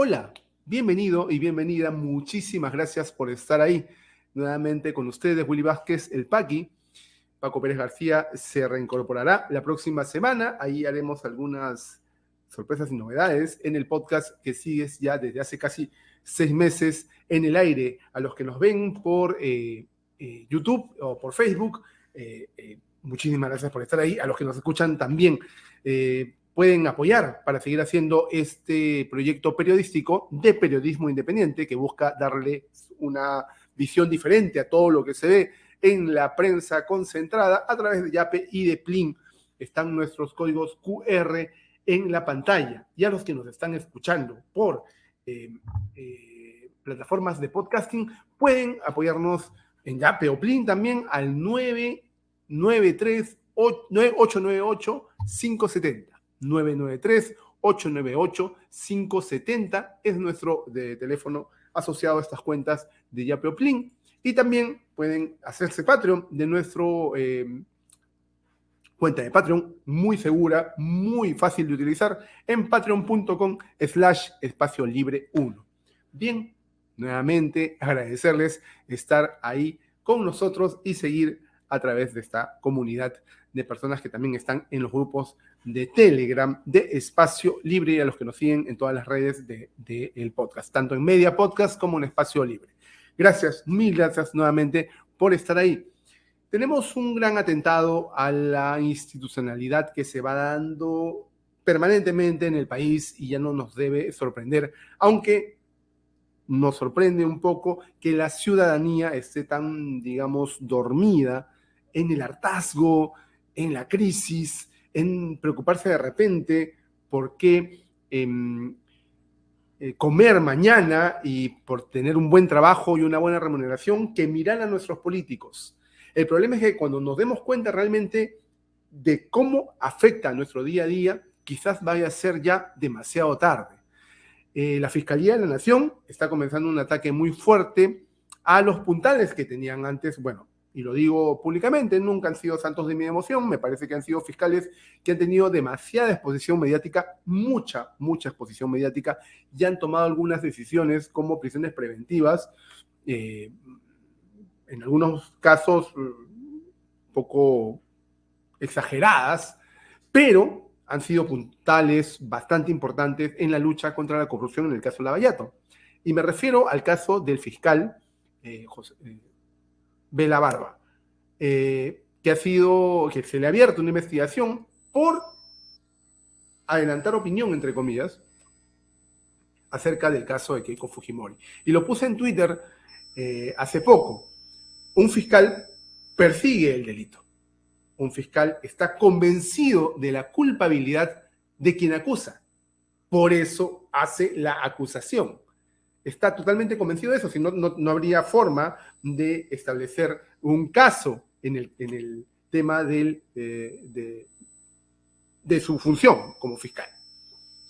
Hola, bienvenido y bienvenida. Muchísimas gracias por estar ahí. Nuevamente con ustedes, Willy Vázquez, el Paqui. Paco Pérez García se reincorporará la próxima semana. Ahí haremos algunas sorpresas y novedades en el podcast que sigues ya desde hace casi 6 meses en el aire. A los que nos ven por YouTube o por Facebook, muchísimas gracias por estar ahí. A los que nos escuchan también pueden apoyar para seguir haciendo este proyecto periodístico de periodismo independiente que busca darle una visión diferente a todo lo que se ve en la prensa concentrada a través de Yape y de Plin. Están nuestros códigos QR en la pantalla. Y a los que nos están escuchando por plataformas de podcasting, pueden apoyarnos en Yape o Plin también al 993-898-570. 993-898-570 es nuestro teléfono asociado a estas cuentas de Yape o Plin. Y también pueden hacerse Patreon de nuestro cuenta de Patreon, muy segura, muy fácil de utilizar, en patreon.com/espacio libre 1. Bien, nuevamente agradecerles estar ahí con nosotros y seguir a través de esta comunidad de personas que también están en los grupos de Telegram de Espacio Libre y a los que nos siguen en todas las redes del podcast, tanto en Media Podcast como en Espacio Libre. Gracias, mil gracias nuevamente por estar ahí. Tenemos un gran atentado a la institucionalidad que se va dando permanentemente en el país y ya no nos debe sorprender, aunque nos sorprende un poco que la ciudadanía esté tan, digamos, dormida en el hartazgo, en la crisis, en preocuparse de repente por qué comer mañana y por tener un buen trabajo y una buena remuneración, que mirar a nuestros políticos. El problema es que cuando nos demos cuenta realmente de cómo afecta a nuestro día a día, quizás vaya a ser ya demasiado tarde. La Fiscalía de la Nación está comenzando un ataque muy fuerte a los puntales que tenían antes, bueno, y lo digo públicamente, nunca han sido santos de mi devoción, me parece que han sido fiscales que han tenido demasiada exposición mediática, mucha exposición mediática, y han tomado algunas decisiones como prisiones preventivas, en algunos casos un poco exageradas, pero han sido puntales bastante importantes en la lucha contra la corrupción en el caso Lavallato. Y me refiero al caso del fiscal Bela Barba, que se le ha abierto una investigación por adelantar opinión, entre comillas, acerca del caso de Keiko Fujimori. Y lo puse en Twitter hace poco. Un fiscal persigue el delito. Un fiscal está convencido de la culpabilidad de quien acusa. Por eso hace la acusación. Está totalmente convencido de eso, si no, no habría forma de establecer un caso en el tema de su función como fiscal.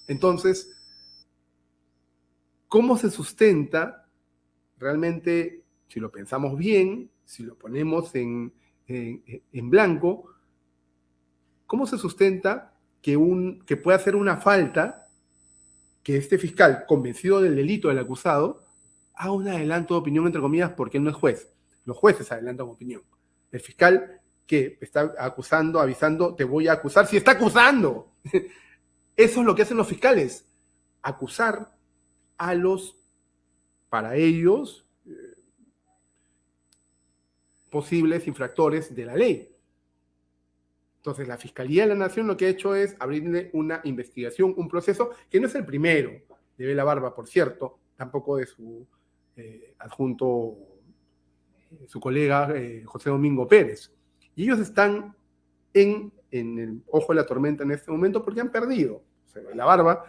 Entonces, ¿cómo se sustenta realmente, si lo pensamos bien, si lo ponemos en blanco, cómo se sustenta que pueda hacer una falta que este fiscal, convencido del delito del acusado, haga un adelanto de opinión, entre comillas, porque él no es juez? Los jueces adelantan opinión. El fiscal que está acusando, avisando, te voy a acusar, si está acusando. Eso es lo que hacen los fiscales, acusar a los, para ellos, posibles infractores de la ley. Entonces, la Fiscalía de la Nación lo que ha hecho es abrirle una investigación, un proceso que no es el primero de Bela Barba, por cierto, tampoco de su adjunto, su colega José Domingo Pérez. Y ellos están en el ojo de la tormenta en este momento porque han perdido. O sea, Bela Barba,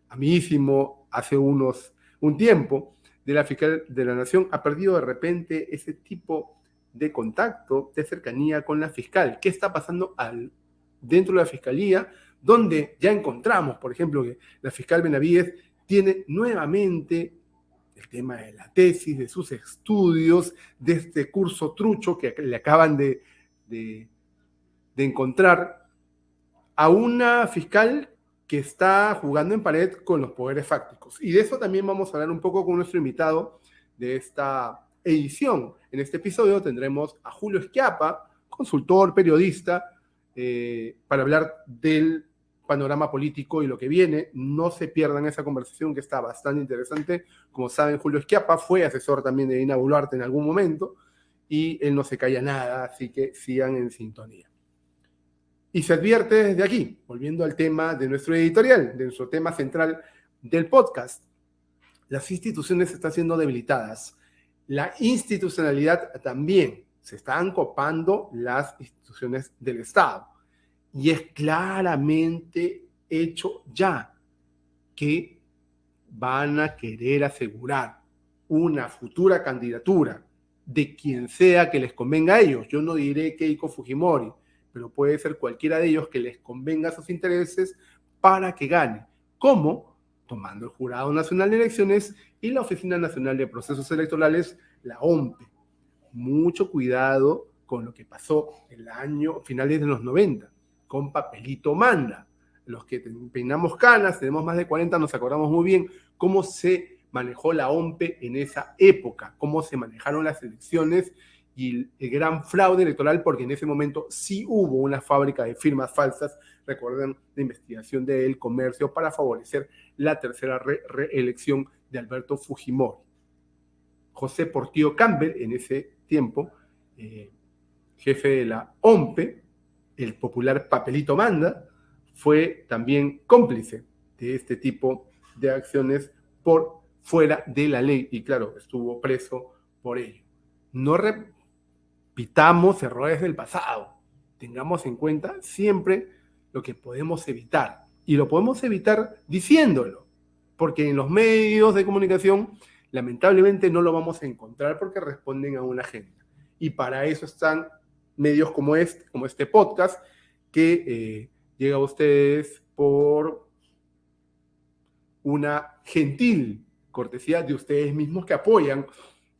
amiguísimo hace un tiempo de la Fiscalía de la Nación, ha perdido de repente ese tipo de contacto, de cercanía con la fiscal. ¿Qué está pasando dentro de la fiscalía? Donde ya encontramos, por ejemplo, que la fiscal Benavides tiene nuevamente el tema de la tesis, de sus estudios, de este curso trucho que le acaban de encontrar a una fiscal que está jugando en pared con los poderes fácticos. Y de eso también vamos a hablar un poco con nuestro invitado de esta edición. En este episodio tendremos a Julio Schiappa, consultor, periodista, para hablar del panorama político y lo que viene. No se pierdan esa conversación que está bastante interesante. Como saben, Julio Schiappa fue asesor también de Dina Boluarte en algún momento y él no se calla nada, así que sigan en sintonía. Y se advierte desde aquí, volviendo al tema de nuestro editorial, de nuestro tema central del podcast. Las instituciones están siendo debilitadas. La institucionalidad también. Se están copando las instituciones del Estado. Y es claramente hecho ya que van a querer asegurar una futura candidatura de quien sea que les convenga a ellos. Yo no diré Keiko Fujimori, pero puede ser cualquiera de ellos que les convenga a sus intereses para que gane. ¿Cómo? Tomando el Jurado Nacional de Elecciones y la Oficina Nacional de Procesos Electorales, la OMPE. Mucho cuidado con lo que pasó en el año finales de los 90, con Papelito Manda. Los que peinamos canas, tenemos más de 40, nos acordamos muy bien cómo se manejó la OMPE en esa época, cómo se manejaron las elecciones y el gran fraude electoral, porque en ese momento sí hubo una fábrica de firmas falsas, recuerden la investigación del comercio para favorecer la tercera reelección de Alberto Fujimori. José Portillo Campbell, en ese tiempo, jefe de la OMPE, el popular Papelito Manda, fue también cómplice de este tipo de acciones por fuera de la ley y claro, estuvo preso por ello. No repitamos errores del pasado, tengamos en cuenta siempre lo que podemos evitar y lo podemos evitar diciéndolo, porque en los medios de comunicación lamentablemente no lo vamos a encontrar porque responden a una agenda y para eso están medios como este podcast que llega a ustedes por una gentil cortesía de ustedes mismos que apoyan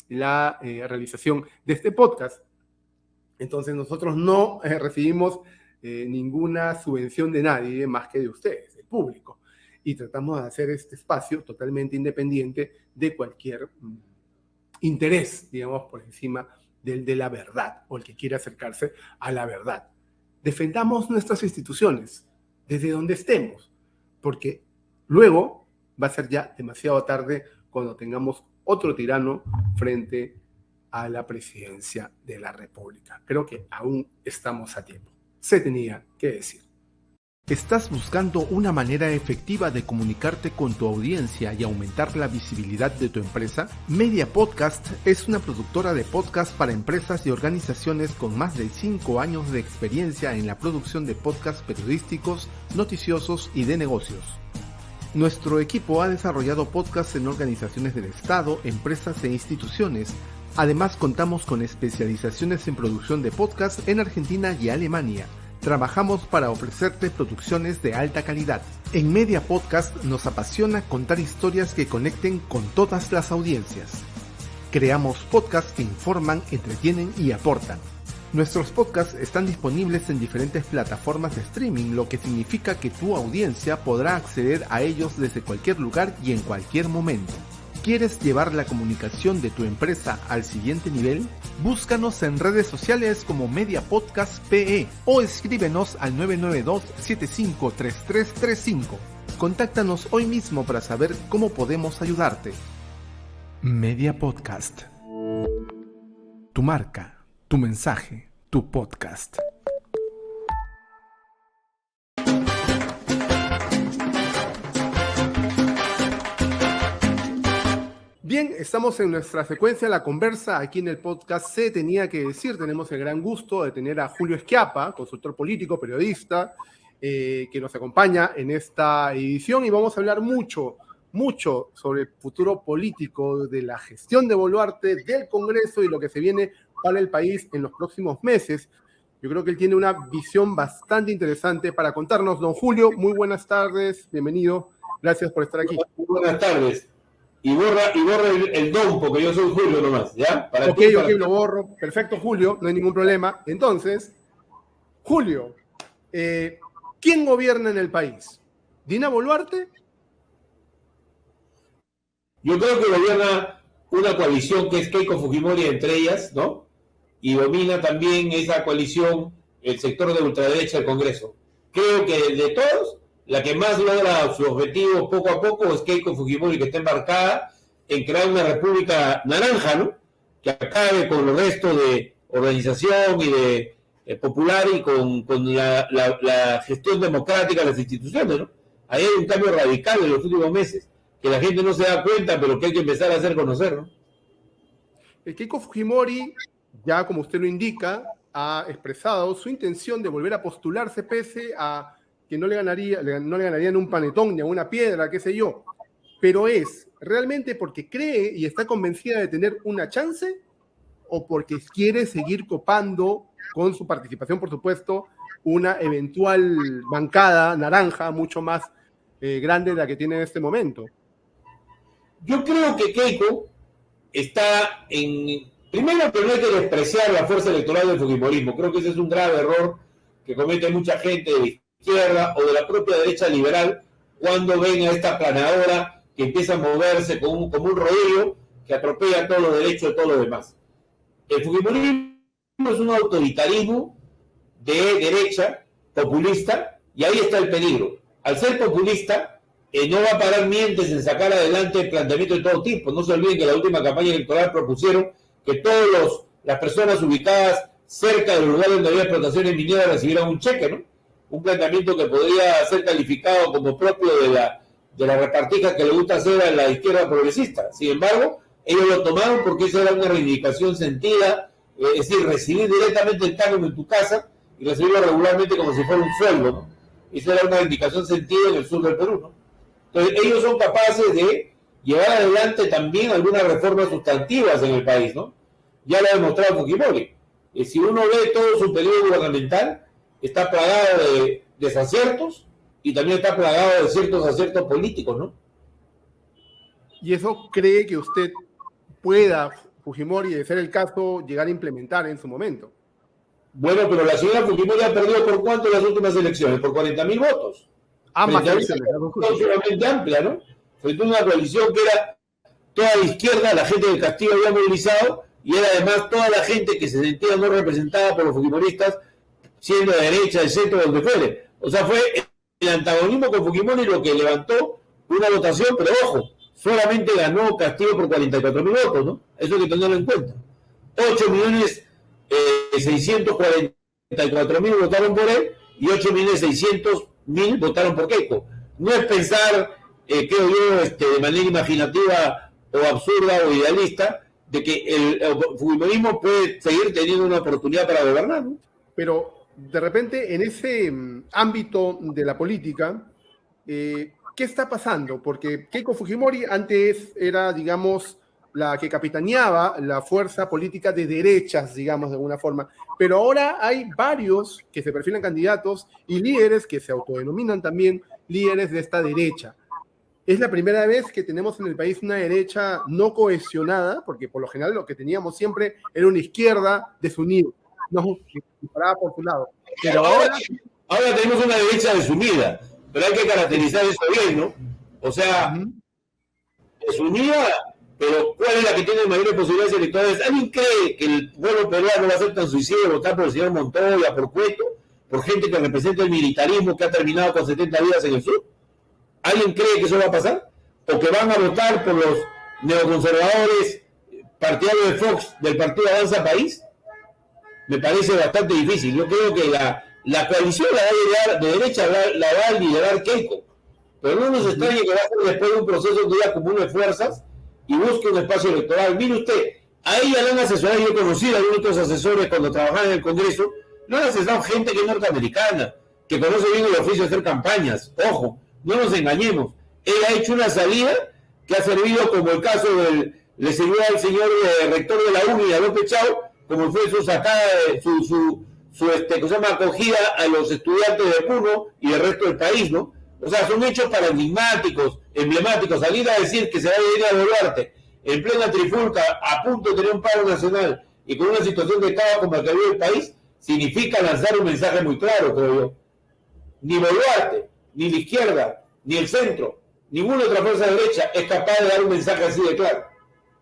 la realización de este podcast. Entonces nosotros no recibimos ninguna subvención de nadie más que de ustedes, del público. Y tratamos de hacer este espacio totalmente independiente de cualquier interés, digamos, por encima del de la verdad o el que quiera acercarse a la verdad. Defendamos nuestras instituciones desde donde estemos, porque luego va a ser ya demasiado tarde cuando tengamos otro tirano frente a la presidencia de la República. Creo que aún estamos a tiempo. Se tenía que decir. ¿Estás buscando una manera efectiva de comunicarte con tu audiencia y aumentar la visibilidad de tu empresa? Media Podcast es una productora de podcast para empresas y organizaciones con más de 5 años de experiencia en la producción de podcasts periodísticos, noticiosos y de negocios. Nuestro equipo ha desarrollado podcasts en organizaciones del Estado, empresas e instituciones. Además, contamos con especializaciones en producción de podcasts en Argentina y Alemania. Trabajamos para ofrecerte producciones de alta calidad. En Media Podcast nos apasiona contar historias que conecten con todas las audiencias. Creamos podcasts que informan, entretienen y aportan. Nuestros podcasts están disponibles en diferentes plataformas de streaming, lo que significa que tu audiencia podrá acceder a ellos desde cualquier lugar y en cualquier momento. ¿Quieres llevar la comunicación de tu empresa al siguiente nivel? Búscanos en redes sociales como Media Podcast PE o escríbenos al 992-753335. Contáctanos hoy mismo para saber cómo podemos ayudarte. Media Podcast. Tu marca, tu mensaje, tu podcast. Bien, estamos en nuestra secuencia La Conversa, aquí en el podcast Se Tenía que Decir. Tenemos el gran gusto de tener a Julio Schiappa, consultor político, periodista, que nos acompaña en esta edición y vamos a hablar mucho sobre el futuro político de la gestión de Boluarte, del Congreso y lo que se viene para el país en los próximos meses. Yo creo que él tiene una visión bastante interesante para contarnos. Don Julio, muy buenas tardes, bienvenido, gracias por estar aquí. Muy buenas tardes. Y borra el don, porque yo soy Julio nomás, ¿ya? Ok, lo borro. Perfecto, Julio, no hay ningún problema. Entonces, Julio, ¿quién gobierna en el país? Dina Boluarte. Yo creo que gobierna una coalición que es Keiko Fujimori entre ellas, ¿no? Y domina también esa coalición el sector de ultraderecha del Congreso. Creo que de todos, la que más logra su objetivo poco a poco es Keiko Fujimori, que está embarcada en crear una república naranja, ¿no? Que acabe con el resto de organización y de popular y con la gestión democrática de las instituciones, ¿no? Ahí hay un cambio radical en los últimos meses, que la gente no se da cuenta, pero que hay que empezar a hacer conocer, ¿no? Keiko Fujimori, ya como usted lo indica, ha expresado su intención de volver a postularse pese a que no le ganarían un panetón ni a una piedra, qué sé yo. Pero es realmente porque cree y está convencida de tener una chance o porque quiere seguir copando con su participación, por supuesto, una eventual bancada naranja mucho más grande de la que tiene en este momento. Yo creo que Keiko está en... Primero, que no hay que despreciar la fuerza electoral del fujimorismo. Creo que ese es un grave error que comete mucha gente de la izquierda o de la propia derecha liberal cuando ven a esta planadora que empieza a moverse como un rodillo que atropella todos los derechos de todos los demás. El fujimorismo es un autoritarismo de derecha, populista, y ahí está el peligro. Al ser populista, no va a parar mientes en sacar adelante el planteamiento de todo tipo. No se olviden que en la última campaña electoral propusieron que todas las personas ubicadas cerca del lugar donde había explotaciones mineras recibieran un cheque, ¿no? Un planteamiento que podría ser calificado como propio de la repartija que le gusta hacer a la izquierda progresista. Sin embargo, ellos lo tomaron porque esa era una reivindicación sentida, es decir, recibir directamente el cánon en tu casa y recibirlo regularmente como si fuera un sueldo, ¿no? Esa era una reivindicación sentida en el sur del Perú, ¿no? Entonces, ellos son capaces de llevar adelante también algunas reformas sustantivas en el país, ¿no? Ya lo ha demostrado Fujimori. Si uno ve todo su periodo gubernamental, está plagado de desaciertos y también está plagado de ciertos aciertos políticos, ¿no? ¿Y eso cree que usted pueda, Fujimori, de ser el caso, llegar a implementar en su momento? Bueno, pero la señora Fujimori ha perdido ¿por cuánto en las últimas elecciones? Por 40.000 votos. Ambas elecciones. Sumamente amplia, ¿no? Frente a una coalición que era toda la izquierda, la gente del Castillo había movilizado, y era además toda la gente que se sentía no representada por los fujimoristas, siendo de derecha, de centro, donde fuere. O sea, fue el antagonismo con Fujimori lo que levantó una votación, pero ojo, solamente ganó Castillo por 44.000 votos, ¿no? Eso hay que tenerlo en cuenta. 8.644.000 votaron por él y 8.600.000 votaron por Keiko. No es pensar, creo yo, de manera imaginativa o absurda o idealista, de que el fujimorismo puede seguir teniendo una oportunidad para gobernar, ¿no? Pero de repente en ese ámbito de la política, ¿qué está pasando? Porque Keiko Fujimori antes era, digamos, la que capitaneaba la fuerza política de derechas, digamos, de alguna forma. Pero ahora hay varios que se perfilan candidatos y líderes que se autodenominan también líderes de esta derecha. Es la primera vez que tenemos en el país una derecha no cohesionada, porque por lo general lo que teníamos siempre era una izquierda desunida, no disparada por su lado. Pero ahora tenemos una derecha desunida, pero hay que caracterizar eso bien, ¿no? O sea, desunida, pero ¿cuál es la que tiene mayores posibilidades electorales? ¿Alguien cree que el pueblo peruano va a ser tan suicida de votar por el señor Montoya, por Cueto, por gente que representa el militarismo que ha terminado con 70 vidas en el sur? ¿Alguien cree que eso va a pasar? ¿O que van a votar por los neoconservadores partidarios de Fox del Partido Avanza País? Me parece bastante difícil. Yo creo que la coalición la va a liderar, de derecha la va a liderar Keiko. Pero no nos extrañe que va a ser después de un proceso que ella acumule fuerzas y busque un espacio electoral. Mire usted, a ella la han asesorado, yo he conocido a algunos otros asesores cuando trabajaban en el Congreso, no han asesorado gente que es norteamericana, que conoce bien el oficio de hacer campañas. Ojo, no nos engañemos. Él ha hecho una salida que ha servido como el caso le sirvió al señor rector de la UNI, a López Chao, como fue su sacada, su acogida a los estudiantes de Puno y del resto del país, ¿no? O sea, son hechos paradigmáticos, emblemáticos. Salir a decir que se va a ir a Boluarte en plena trifulca, a punto de tener un paro nacional y con una situación de caos como la que vive el país, significa lanzar un mensaje muy claro, creo yo. Ni Boluarte, ni la izquierda, ni el centro, ninguna otra fuerza de derecha es capaz de dar un mensaje así de claro.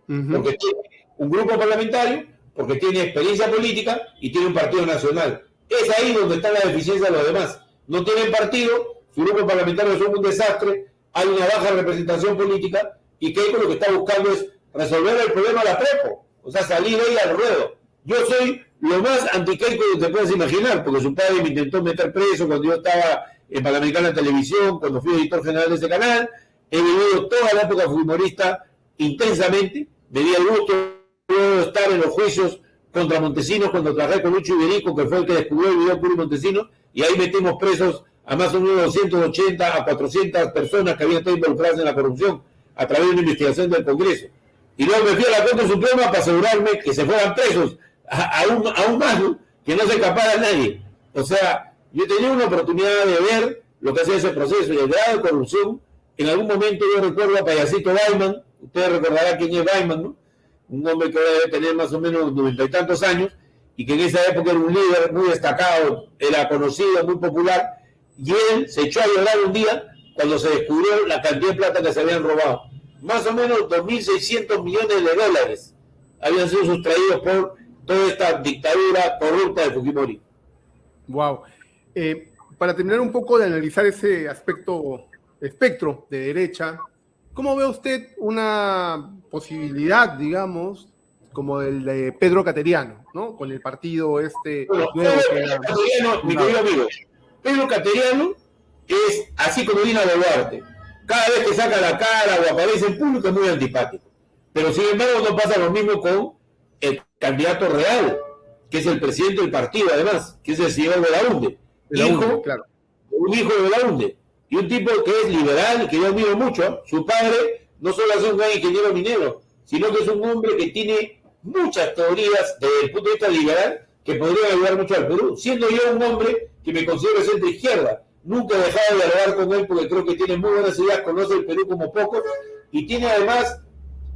Porque tiene un grupo parlamentario, porque tiene experiencia política y tiene un partido nacional. Es ahí donde está la deficiencia de los demás. No tienen partido, su grupo parlamentario son un desastre, hay una baja representación política y Keiko lo que está buscando es resolver el problema a la prepo, o sea, salir ahí al ruedo. Yo soy lo más anti-Keiko que te puedes imaginar, porque su padre me intentó meter preso cuando yo estaba en Panamericana Televisión, cuando fui editor general de ese canal. He vivido toda la época fujimorista intensamente, me di el gusto de estar en los juicios contra Montesinos cuando trabajé con Lucho Iberico, que fue el que descubrió el video Puri Montesinos, y ahí metimos presos a más o menos 280 a 400 personas que habían estado involucradas en la corrupción a través de una investigación del Congreso. Y luego me fui a la Corte Suprema para asegurarme que se fueran presos aún más, ¿no? Que no se escapara nadie. O sea, yo tenía una oportunidad de ver lo que hacía ese proceso y el grado de corrupción. En algún momento yo recuerdo a Payasito Baiman, ustedes recordarán quién es Baiman, ¿no? Un hombre que debe tener más o menos 90 y tantos años, y que en esa época era un líder muy destacado, era conocido, muy popular, y él se echó a llorar un día cuando se descubrió la cantidad de plata que se habían robado. Más o menos 2.600 millones de dólares habían sido sustraídos por toda esta dictadura corrupta de Fujimori. Wow. Para terminar un poco de analizar ese espectro de derecha, ¿cómo ve usted una posibilidad, digamos, como el de Pedro Cateriano, ¿no? Con el partido nuevo que era... Cateriano, mi querido amigo, Pedro Cateriano es así como Dina Boluarte. Cada vez que saca la cara o aparece en público es muy antipático. Pero sin embargo no pasa lo mismo con el candidato real, que es el presidente del partido además, que es el señor Belaunde. Un hijo de Belaunde. Y un tipo que es liberal y que yo admiro mucho. Su padre no solo es un gran ingeniero minero, sino que es un hombre que tiene muchas teorías desde el punto de vista liberal que podrían ayudar mucho al Perú. Siendo yo un hombre que me considero de centro izquierda, nunca he dejado de dialogar con él porque creo que tiene muy buenas ideas, conoce el Perú como pocos y tiene además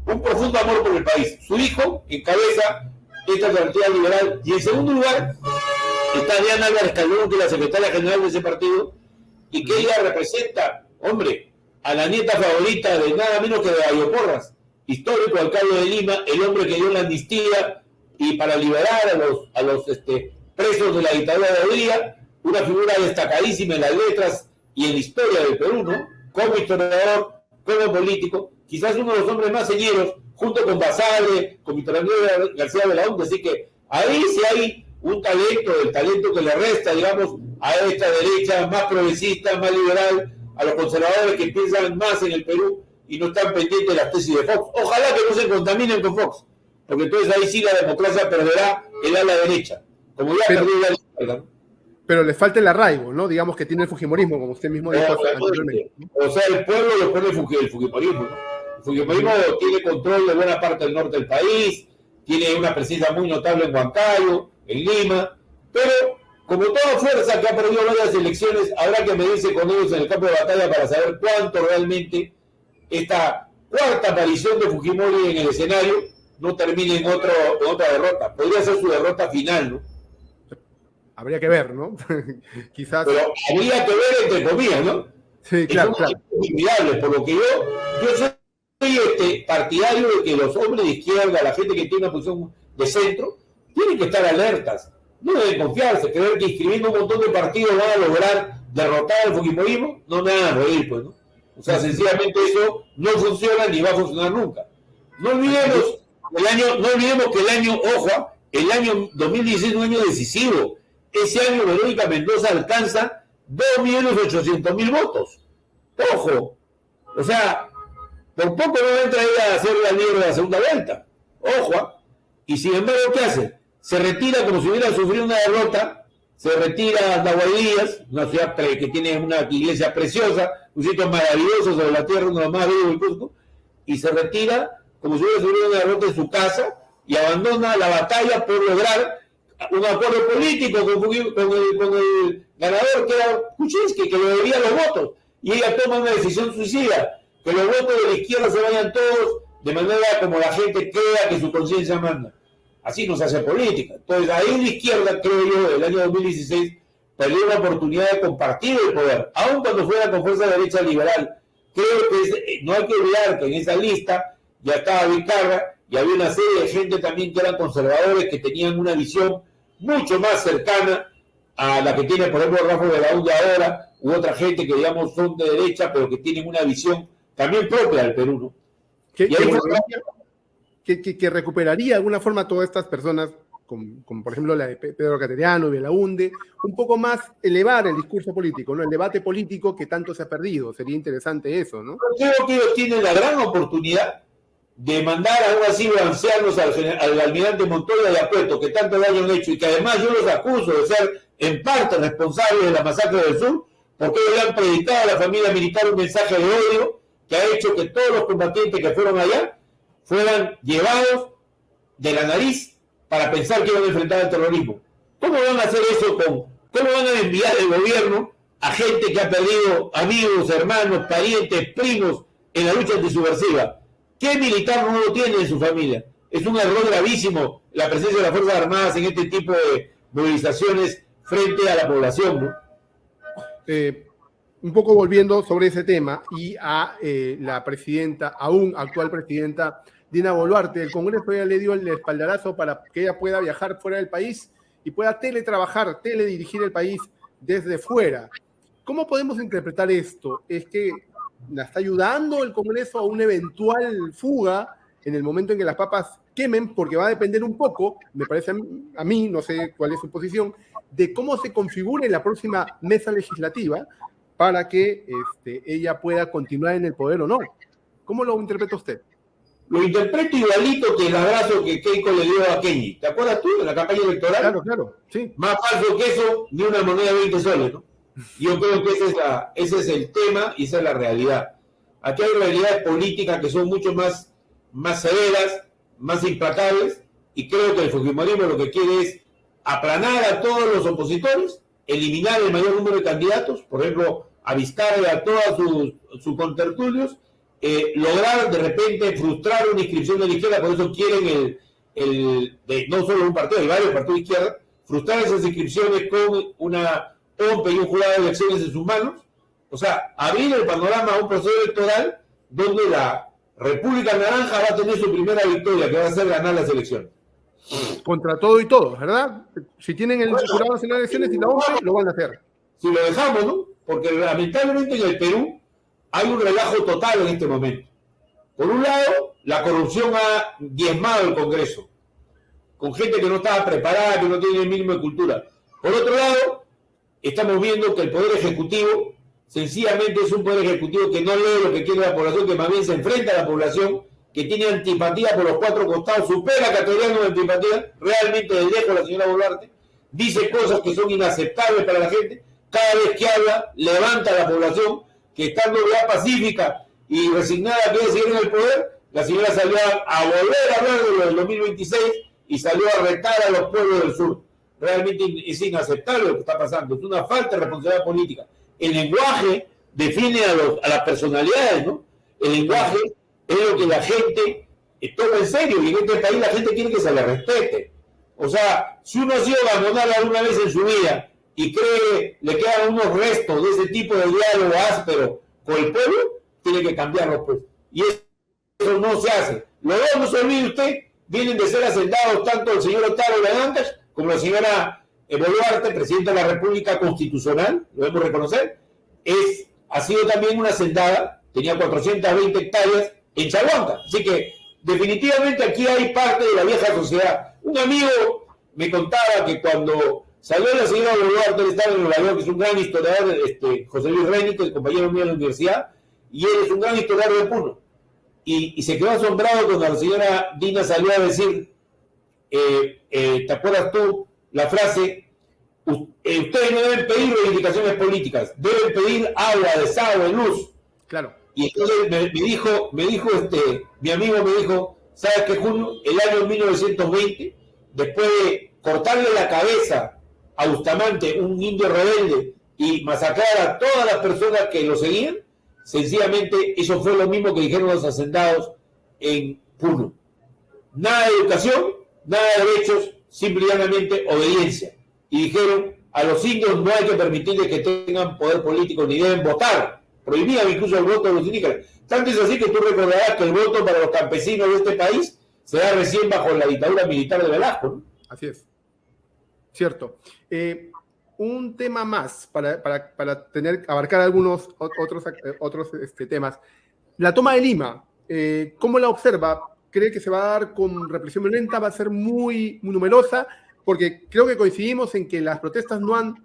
un profundo amor por el país. Su hijo encabeza esta alternativa liberal y en segundo lugar está Diana Álvarez Calderón, que es la secretaria general de ese partido, y que ella representa, hombre, a la nieta favorita de nada menos que de Gallo Porras, histórico alcalde de Lima, el hombre que dio la amnistía y para liberar a los presos de la dictadura de Odía, una figura destacadísima en las letras y en la historia del Perú, ¿no? Como historiador, como político, quizás uno de los hombres más señeros, junto con Basadre, con Víctor Andrés García Belaunde, así que ahí sí hay un talento, el talento que le resta, digamos, a esta derecha más progresista, más liberal, a los conservadores que piensan más en el Perú y no están pendientes de las tesis de Fox. Ojalá que no se contaminen con Fox, porque entonces ahí sí la democracia perderá el ala derecha, como ya perdió el ala izquierda, ¿no? Pero le falta el arraigo, ¿no? Digamos que tiene el fujimorismo, como usted mismo dijo anteriormente. O sea, el pueblo lo pone el fujimorismo, ¿no? El fujimorismo tiene control de buena parte del norte del país, tiene una presencia muy notable en Huancayo, en Lima, pero como toda fuerza que ha perdido varias elecciones, habrá que medirse con ellos en el campo de batalla para saber cuánto realmente esta cuarta aparición de Fujimori en el escenario no termine en otra derrota. Podría ser su derrota final, ¿no? Habría que ver, ¿no? Quizás... Pero habría que ver entre comillas, ¿no? Sí, claro, claro. Inviable, por lo que yo soy partidario de que los hombres de izquierda, la gente que tiene una posición de centro, tienen que estar alertas. No deben confiarse, creer que inscribiendo un montón de partidos van a lograr derrotar al fujimorismo, no me hagan reír, pues, ¿no? O sea, sencillamente eso no funciona ni va a funcionar nunca. No olvidemos que el año, ojo, el año 2016 es un año decisivo. Ese año Verónica Mendoza alcanza 2.800.000 votos. Ojo, o sea, por poco no entra ella a hacer la líder de la segunda vuelta. Ojo, y sin embargo, ¿qué hace? Se retira como si hubiera sufrido una derrota, se retira a Nahuatl Díaz, una ciudad que tiene una iglesia preciosa, un sitio maravilloso sobre la tierra, uno de los más bellos del Cusco, y se retira como si hubiera sufrido una derrota en su casa y abandona la batalla por lograr un acuerdo político con el ganador, que era Kuczynski, que le debía los votos, y ella toma una decisión suicida, que los votos de la izquierda se vayan todos de manera como la gente crea que su conciencia manda. Así no se hace política. Entonces ahí la izquierda, creo yo, el año 2016 perdió la oportunidad de compartir el poder, aun cuando fuera con fuerza derecha liberal. Creo que no hay que olvidar que en esa lista ya estaba Vizcarra y había una serie de gente también que eran conservadores, que tenían una visión mucho más cercana a la que tiene, por ejemplo, Rafa Belaúnde ahora, u otra gente que, digamos, son de derecha, pero que tienen una visión también propia del Perú, ¿no? Que recuperaría de alguna forma todas estas personas, como por ejemplo la de Pedro Cateriano y Belaúnde, un poco más elevar el discurso político, ¿no? El debate político que tanto se ha perdido. Sería interesante eso, ¿no? Creo que ellos tienen la gran oportunidad de mandar a algo así ancianos al almirante Montoya y a Puerto, que tanto daño han hecho, y que además yo los acuso de ser en parte responsables de la masacre del sur, porque ellos le han predicado a la familia militar un mensaje de odio que ha hecho que todos los combatientes que fueron allá fueran llevados de la nariz para pensar que iban a enfrentar el terrorismo. ¿Cómo van a hacer eso cómo van a enviar el gobierno a gente que ha perdido amigos, hermanos, parientes, primos en la lucha antisubversiva? ¿Qué militar no lo tiene en su familia? Es un error gravísimo la presencia de las Fuerzas Armadas en este tipo de movilizaciones frente a la población, ¿no? Un poco volviendo sobre ese tema y a la presidenta, aún actual presidenta, Dina Boluarte, el Congreso ya le dio el espaldarazo para que ella pueda viajar fuera del país y pueda teletrabajar, teledirigir el país desde fuera. ¿Cómo podemos interpretar esto? ¿Es que la está ayudando el Congreso a una eventual fuga en el momento en que las papas quemen? Porque va a depender un poco, me parece a mí, no sé cuál es su posición, de cómo se configure la próxima mesa legislativa para que ella pueda continuar en el poder o no. ¿Cómo lo interpreta usted? Lo interpreto igualito que el abrazo que Keiko le dio a Kenji. ¿Te acuerdas tú de la campaña electoral? Claro, sí. Más falso que eso, ni una moneda de 20 soles, ¿no? Yo creo que ese es el tema y esa es la realidad. Aquí hay realidades políticas que son mucho más severas, más implacables, y creo que el fujimorismo lo que quiere es aplanar a todos los opositores, eliminar el mayor número de candidatos, por ejemplo, a Vizcarra y a todos sus contertulios, lograr de repente frustrar una inscripción de la izquierda. Por eso quieren no solo un partido, hay varios partidos de izquierda, frustrar esas inscripciones con una pompa y un jurado de elecciones en sus manos. O sea, abrir el panorama a un proceso electoral donde la República Naranja va a tener su primera victoria, que va a ser ganar las elecciones. Contra todo y todo, ¿verdad? Si tienen el jurado nacional de elecciones y la ONCE, lo van a hacer. Si lo dejamos, ¿no? Porque lamentablemente en el Perú hay un relajo total en este momento. Por un lado, la corrupción ha diezmado el Congreso, con gente que no estaba preparada, que no tiene el mínimo de cultura. Por otro lado, estamos viendo que el Poder Ejecutivo sencillamente es un Poder Ejecutivo que no lee lo que quiere la población, que más bien se enfrenta a la población, que tiene antipatía por los cuatro costados, supera a Cateriano de antipatía, realmente de lejos la señora Boluarte, dice cosas que son inaceptables para la gente, cada vez que habla, levanta a la población, que estando ya pacífica y resignada que quiere seguir en el poder, la señora salió a volver a hablar de lo del 2026 y salió a retar a los pueblos del sur. Realmente es inaceptable lo que está pasando, es una falta de responsabilidad política. El lenguaje define a las personalidades, ¿no? El lenguaje es lo que la gente toma en serio, y en este país la gente quiere que se le respete. O sea, si uno ha sido abandonado alguna vez en su vida y cree le quedan unos restos de ese tipo de diálogo áspero con el pueblo, tiene que cambiarlo, pues. Y eso no se hace. Los dos, no se olvide usted, vienen de ser hacendados tanto el señor Otaro Lagantas como la señora Boluarte, presidenta de la República Constitucional, lo debemos reconocer. Ha sido también una hacendada, tenía 420 hectáreas en Chahuanca. Así que definitivamente aquí hay parte de la vieja sociedad. Un amigo me contaba que cuando salió la señora Boluarte, él estaba en Nueva York, que es un gran historiador, José Luis Rénico, el compañero mío de la universidad, y él es un gran historiador de Puno. Y se quedó asombrado cuando la señora Dina salió a decir, ¿te acuerdas tú la frase? Ustedes no deben pedir reivindicaciones políticas, deben pedir agua, desagüe, luz. Claro. Y entonces me dijo mi amigo me dijo, ¿sabes qué, Julio? El año 1920, después de cortarle la cabeza a Bustamante, un indio rebelde, y masacrar a todas las personas que lo seguían, sencillamente eso fue lo mismo que dijeron los hacendados en Puno. Nada de educación, nada de derechos, simplemente obediencia. Y dijeron, a los indios no hay que permitirles que tengan poder político ni deben votar. Prohibían incluso el voto de los indígenas. Tanto es así que tú recordarás que el voto para los campesinos de este país se da recién bajo la dictadura militar de Velasco, ¿no? Así es. Cierto. Un tema más para abarcar algunos otros temas. La toma de Lima, ¿cómo la observa? ¿Cree que se va a dar con represión violenta? ¿Va a ser muy numerosa? Porque creo que coincidimos en que las protestas no han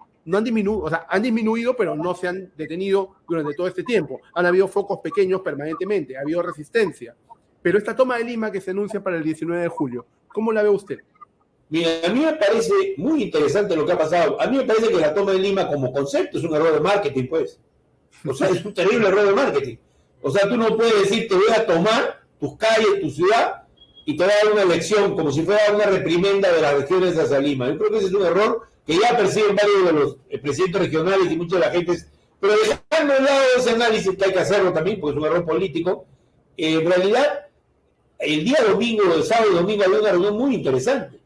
disminuido, o sea, han disminuido, pero no se han detenido durante todo este tiempo. Han habido focos pequeños permanentemente, ha habido resistencia. Pero esta toma de Lima que se anuncia para el 19 de julio, ¿cómo la ve usted? Mira, a mí me parece muy interesante lo que ha pasado. A mí me parece que la toma de Lima como concepto es un error de marketing, pues. O sea, es un terrible error de marketing. O sea, tú no puedes decir, te voy a tomar tus calles, tu ciudad, y te voy a dar una elección como si fuera una reprimenda de las regiones hacia Lima. Yo creo que ese es un error que ya perciben varios de los presidentes regionales y mucha de la gente. Pero dejando de lado ese análisis, que hay que hacerlo también, porque es un error político, en realidad, el día domingo, el sábado y domingo, había una reunión muy interesante.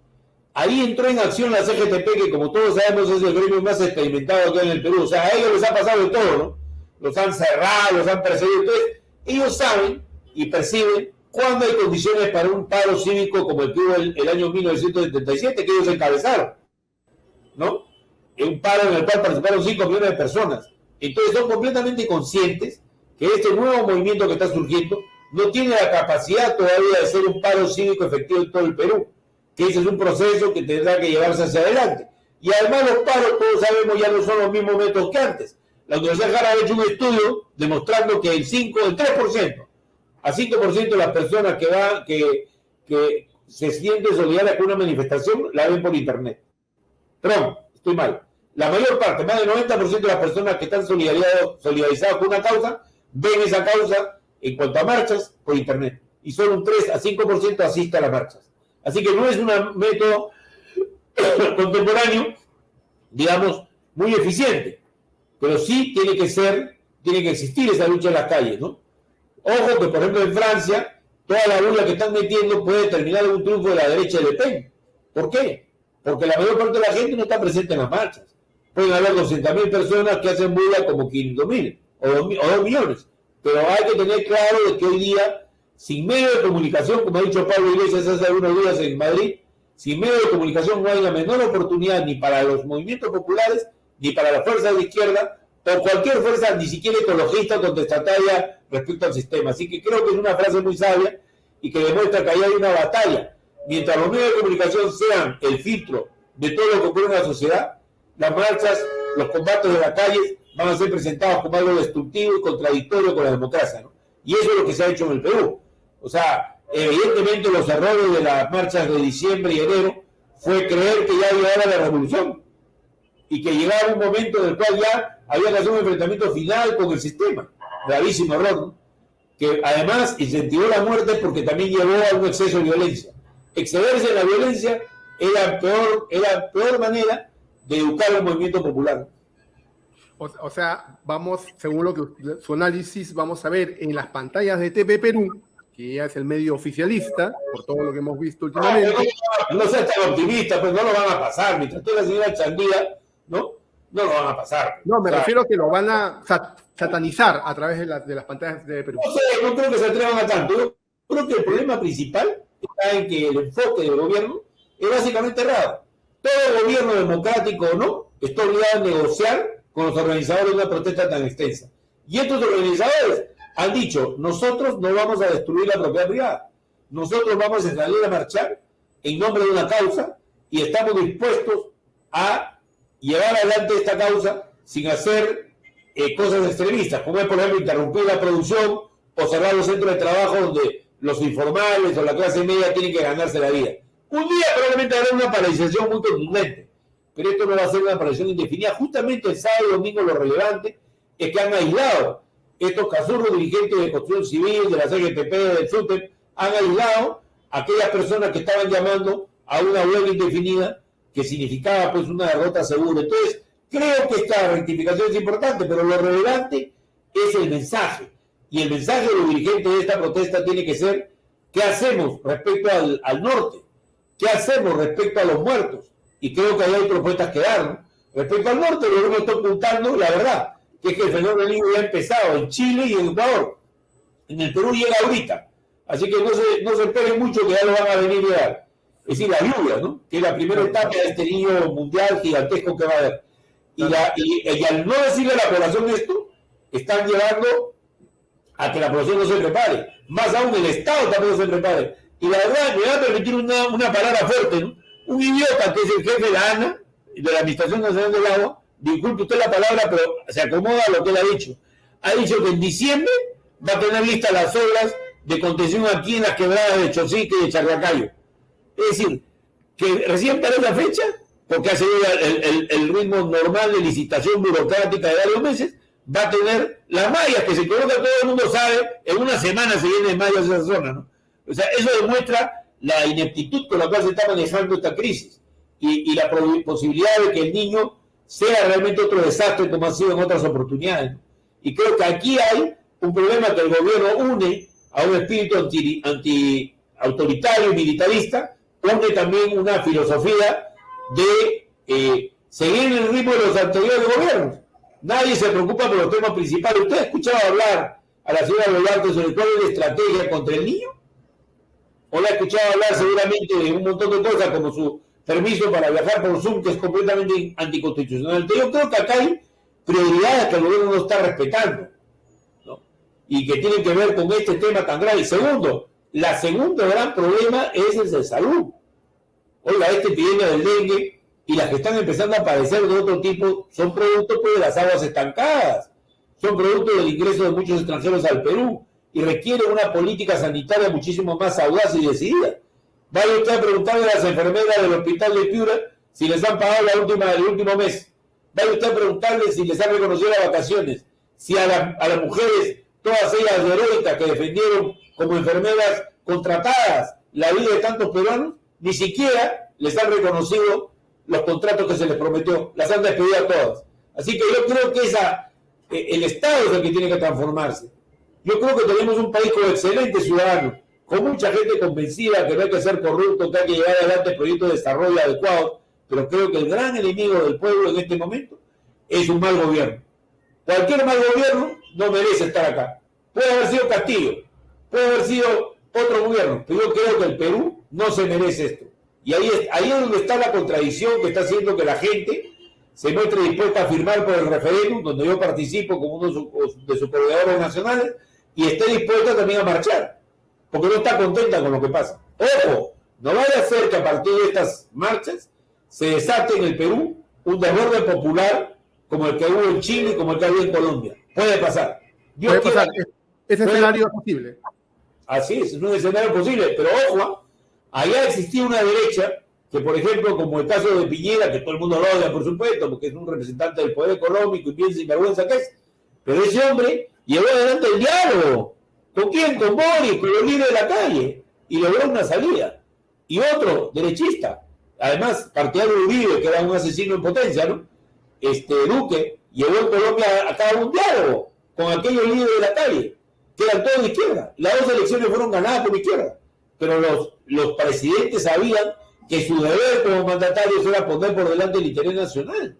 Ahí entró en acción la CGTP, que como todos sabemos es el gremio más experimentado acá en el Perú. O sea, a ellos les ha pasado de todo, ¿no? Los han cerrado, los han perseguido. Entonces, ellos saben y perciben cuándo hay condiciones para un paro cívico como el que hubo el año 1977, que ellos encabezaron, ¿no? Un paro en el cual participaron 5 millones de personas. Entonces, son completamente conscientes que este nuevo movimiento que está surgiendo no tiene la capacidad todavía de ser un paro cívico efectivo en todo el Perú, que ese es un proceso que tendrá que llevarse hacia adelante. Y además los paros, todos sabemos, ya no son los mismos métodos que antes. La Universidad de Harvard ha hecho un estudio demostrando que el 3% a 5% de las personas que se sienten solidarias con una manifestación la ven por internet. Perdón, estoy mal. La mayor parte, más del 90% de las personas que están solidarizadas con una causa, ven esa causa en cuanto a marchas por internet. Y solo un 3 a 5% asiste a las marchas. Así que no es un método contemporáneo, digamos, muy eficiente. Pero sí tiene que existir esa lucha en las calles, ¿no? Ojo que, por ejemplo, en Francia, toda la burla que están metiendo puede terminar en un triunfo de la derecha de Le Pen. ¿Por qué? Porque la mayor parte de la gente no está presente en las marchas. Pueden haber 200.000 personas que hacen burla como 500.000 o 2 millones. Pero hay que tener claro de que hoy día, sin medio de comunicación, como ha dicho Pablo Iglesias hace algunos días en Madrid, sin medio de comunicación no hay la menor oportunidad ni para los movimientos populares, ni para las fuerzas de izquierda, o cualquier fuerza, ni siquiera ecologista o contestataria respecto al sistema. Así que creo que es una frase muy sabia y que demuestra que ahí hay una batalla. Mientras los medios de comunicación sean el filtro de todo lo que ocurre en la sociedad, las marchas, los combates de las calles van a ser presentados como algo destructivo y contradictorio con la democracia, ¿no? Y eso es lo que se ha hecho en el Perú. O sea, evidentemente los errores de las marchas de diciembre y enero fue creer que ya llegara la revolución y que llegaba un momento en el cual ya había que hacer un enfrentamiento final con el sistema. Gravísimo error, ¿no? Que además incentivó la muerte porque también llevó a un exceso de violencia. Excederse en la violencia era la peor manera de educar al movimiento popular. O sea, vamos, según lo que su análisis, vamos a ver en las pantallas de TV Perú, que ya es el medio oficialista, por todo lo que hemos visto últimamente. No seas tan optimista, pues no lo van a pasar. Mientras esté la señora Chandía, ¿no? No lo van a pasar. No, me refiero a que lo van a satanizar a través de las pantallas de Perú. No sé, no creo que se atrevan a tanto. Yo creo que el problema principal está en que el enfoque del gobierno es básicamente errado. Todo gobierno democrático o no está obligado a negociar con los organizadores de una protesta tan extensa. Y estos organizadores han dicho, nosotros no vamos a destruir la propiedad privada. Nosotros vamos a salir a marchar en nombre de una causa y estamos dispuestos a llevar adelante esta causa sin hacer cosas extremistas, como es, por ejemplo, interrumpir la producción o cerrar los centros de trabajo donde los informales o la clase media tienen que ganarse la vida. Un día probablemente habrá una paralización muy contundente, pero esto no va a ser una paralización indefinida. Justamente el sábado y domingo lo relevante es que han aislado estos cazurros dirigentes de construcción civil, de la CGTP, del SUTEP, han aislado a aquellas personas que estaban llamando a una huelga indefinida que significaba pues una derrota segura. Entonces, creo que esta rectificación es importante, pero lo relevante es el mensaje. Y el mensaje de los dirigentes de esta protesta tiene que ser, ¿qué hacemos respecto al norte? ¿Qué hacemos respecto a los muertos? Y creo que ahí hay propuestas que dar, ¿no? Respecto al norte, el gobierno está ocultando la verdad, que es que el fenómeno del Niño ya ha empezado en Chile y en Ecuador. En el Perú llega ahorita. Así que no se esperen mucho que ya lo van a venir a dar. Es decir, la lluvia, ¿no? Que es la primera etapa de este niño mundial gigantesco que va a haber. Y al no decirle a la población esto, están llevando a que la población no se prepare. Más aún el Estado tampoco se prepare. Y la verdad, me va a permitir una palabra fuerte, ¿no? Un idiota que es el jefe de la ANA, de la Administración Nacional del Agua, disculpe usted la palabra, pero se acomoda a lo que él ha dicho. Ha dicho que en diciembre va a tener listas las obras de contención aquí en las quebradas de Chosique y de Charlacayo. Es decir, que recién para esa fecha, porque ha sido el ritmo normal de licitación burocrática de varios meses, va a tener las mallas que se coloca, todo el mundo sabe, en una semana se vienen mallas esa zona, ¿no? O sea, eso demuestra la ineptitud con la cual se está manejando esta crisis y la posibilidad de que el niño sea realmente otro desastre como ha sido en otras oportunidades, ¿no? Y creo que aquí hay un problema que el gobierno une a un espíritu anti-autoritario y militarista, une también una filosofía de seguir en el ritmo de los anteriores gobiernos. Nadie se preocupa por los temas principales. ¿Usted ha escuchado hablar a la señora Boluarte sobre cuál es la estrategia contra el niño? ¿O la ha escuchado hablar seguramente de un montón de cosas como su permiso para viajar por Zoom, que es completamente anticonstitucional? Entonces, yo creo que acá hay prioridades que el gobierno no está respetando, ¿no? Y que tienen que ver con este tema tan grave. Y segundo, la segunda gran problema es el de salud. Oiga, esta epidemia del dengue y las que están empezando a aparecer de otro tipo son productos pues, de las aguas estancadas, son productos del ingreso de muchos extranjeros al Perú y requieren una política sanitaria muchísimo más audaz y decidida. Vaya usted a preguntarle a las enfermeras del hospital de Piura si les han pagado el último mes. Vaya usted a preguntarle si les han reconocido las vacaciones, si a las mujeres, todas ellas heroicas que defendieron como enfermeras contratadas la vida de tantos peruanos, ni siquiera les han reconocido los contratos que se les prometió, las han despedido a todas. Así que yo creo que el Estado es el que tiene que transformarse. Yo creo que tenemos un país con excelentes ciudadanos, con mucha gente convencida que no hay que ser corrupto, que hay que llevar adelante proyectos de desarrollo adecuados, pero creo que el gran enemigo del pueblo en este momento es un mal gobierno. Cualquier mal gobierno no merece estar acá. Puede haber sido Castillo, puede haber sido otro gobierno, pero yo creo que el Perú no se merece esto. Y ahí es donde está la contradicción que está haciendo que la gente se muestre dispuesta a firmar por el referéndum, donde yo participo como uno de sus proveedores nacionales, y esté dispuesta también a marchar, porque no está contenta con lo que pasa. Ojo, no vaya a ser que a partir de estas marchas se desate en el Perú un desborde popular como el que hubo en Chile y como el que había en Colombia. Puede pasar. Puede pasar. Ese escenario es posible. Así es un escenario posible, pero ojo, allá existía una derecha que, por ejemplo, como el caso de Piñera, que todo el mundo lo odia, por supuesto, porque es un representante del poder económico y bien sinvergüenza que es, pero ese hombre llevó adelante el diálogo. ¿Con quién? Con Boris, con los líderes de la calle, y logró una salida. Y otro, derechista, además partidario de Uribe, que era un asesino en potencia, ¿no? Duque, llevó en Colombia a cabo un diálogo con aquellos líderes de la calle, que eran todos de izquierda. Las dos elecciones fueron ganadas por la izquierda, pero los presidentes sabían que su deber como mandatarios era poner por delante el interés nacional,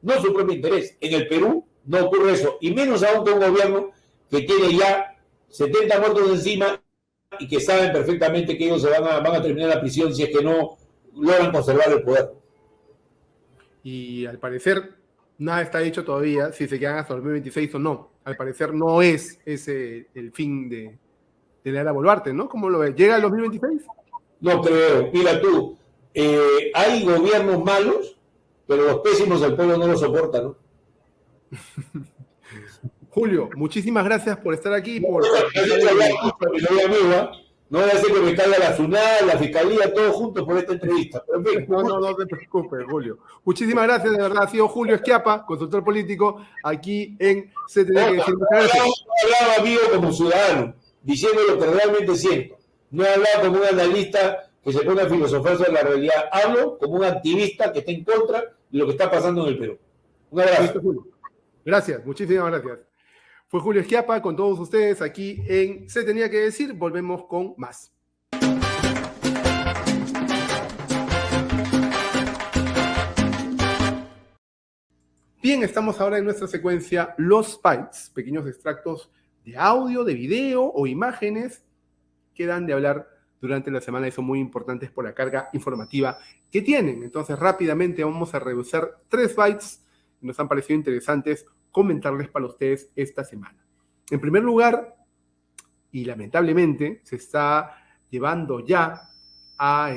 no su propio interés. En el Perú no ocurre eso, y menos aún con un gobierno que tiene ya 70 muertos encima y que saben perfectamente que ellos van a terminar la prisión si es que no logran conservar el poder. Y al parecer nada está dicho todavía si se quedan hasta el 2026 o no. Al parecer no es ese el fin de la era Boluarte, ¿no? ¿Cómo lo ves? ¿Llega el 2026? No creo. Mira tú, hay gobiernos malos, pero los pésimos el pueblo no los soporta, ¿no? Julio, muchísimas gracias por estar aquí. No voy a hacer que me caiga la SUNAT, la Fiscalía, todos juntos por esta entrevista. No te preocupes, Julio. Muchísimas gracias, de verdad. Ha sido Julio Schiappa, consultor político, aquí en Se Tenía que Decir. Hablaba, amigo, como ciudadano, diciendo lo que realmente siento. No he hablado como un analista que se pone a filosofar sobre la realidad. Hablo como un activista que está en contra de lo que está pasando en el Perú. Un abrazo. Gracias, muchísimas gracias. Fue Julio Schiappa con todos ustedes aquí en Se Tenía que Decir. Volvemos con más. Bien, estamos ahora en nuestra secuencia Los Bytes, pequeños extractos de audio, de video o imágenes que dan de hablar durante la semana y son muy importantes por la carga informativa que tienen. Entonces, rápidamente vamos a revisar 3 bytes que nos han parecido interesantes comentarles para ustedes esta semana. En primer lugar, y lamentablemente se está llevando ya a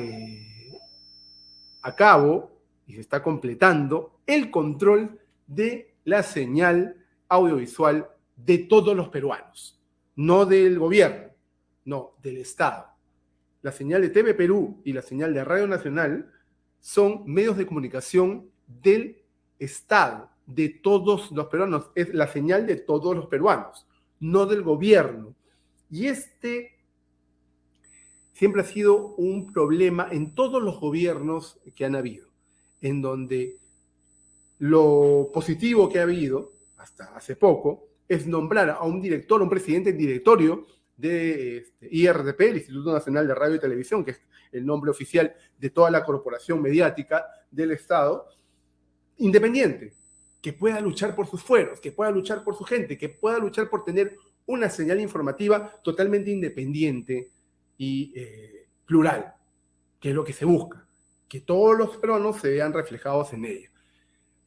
cabo y se está completando el control de la señal audiovisual de todos los peruanos, no del gobierno, no, del Estado. La señal de TV Perú y la señal de Radio Nacional son medios de comunicación del Estado, de todos los peruanos. Es la señal de todos los peruanos, no del gobierno. Y siempre ha sido un problema en todos los gobiernos que han habido, en donde lo positivo que ha habido, hasta hace poco, es nombrar a un director, un presidente del directorio de IRTP, el Instituto Nacional de Radio y Televisión, que es el nombre oficial de toda la corporación mediática del Estado, independiente, que pueda luchar por sus fueros, que pueda luchar por su gente, que pueda luchar por tener una señal informativa totalmente independiente y plural, que es lo que se busca, que todos los peruanos se vean reflejados en ella.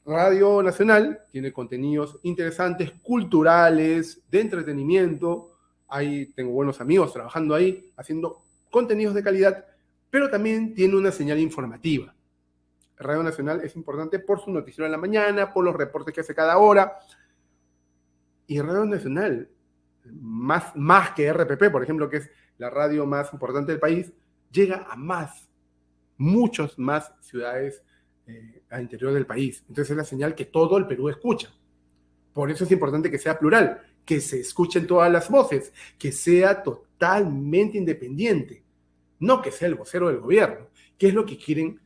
Radio Nacional tiene contenidos interesantes, culturales, de entretenimiento. Ahí tengo buenos amigos trabajando ahí, haciendo contenidos de calidad, pero también tiene una señal informativa. Radio Nacional es importante por su noticiero en la mañana, por los reportes que hace cada hora. Y Radio Nacional, más que RPP, por ejemplo, que es la radio más importante del país, llega a muchos más ciudades al interior del país. Entonces es la señal que todo el Perú escucha. Por eso es importante que sea plural, que se escuchen todas las voces, que sea totalmente independiente, no que sea el vocero del gobierno, que es lo que quieren